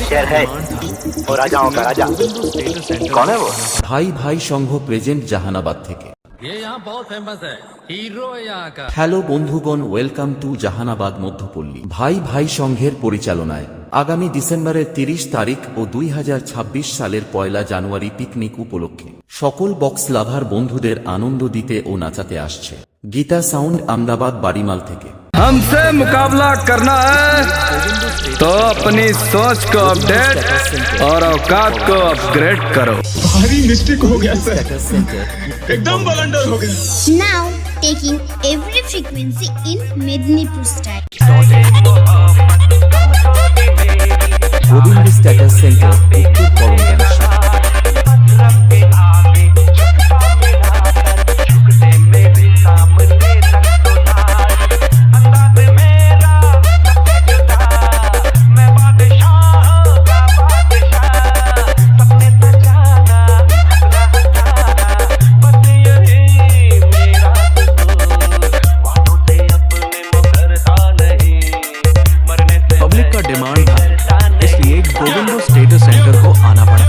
शेर है वो राजाओं का राजा कौन है वो ভাই ভাই সংঘ প্রেজেন্ট জাহানাবাদ থেকে। ये यहाँ बहुत फेमस है, हीरो है यहाँ का। হ্যালো বন্ধুগণ, ওয়েলকাম টু জাহানাবাদ মধ্যপল্লী। ভাই ভাই সংঘের পরিচালনায় আগামী ডিসেম্বরের 30 তারিখ ও 2026 সালের 1 জানুয়ারি পিকনিক উপলক্ষে সকল বক্স লাভার বন্ধুদের আনন্দ দিতে ও নাচাতে আসছে গীতা সাউন্ড আমদাবাদ বাড়িমাল থেকে। हमसे मुकाबला करना है तो अपनी सोच को अपडेट और औकात को अपग्रेड करो। भारी मिस्टेक हो गया सर, एकदम ब्लंडर हो गया। Now taking every frequency in Mednipur style. Gobinda status centre, উত্তর করমগান। पब्लिक का डिमांड था, इसलिए गोविंदो स्टेटस सेंटर को आना पड़ा।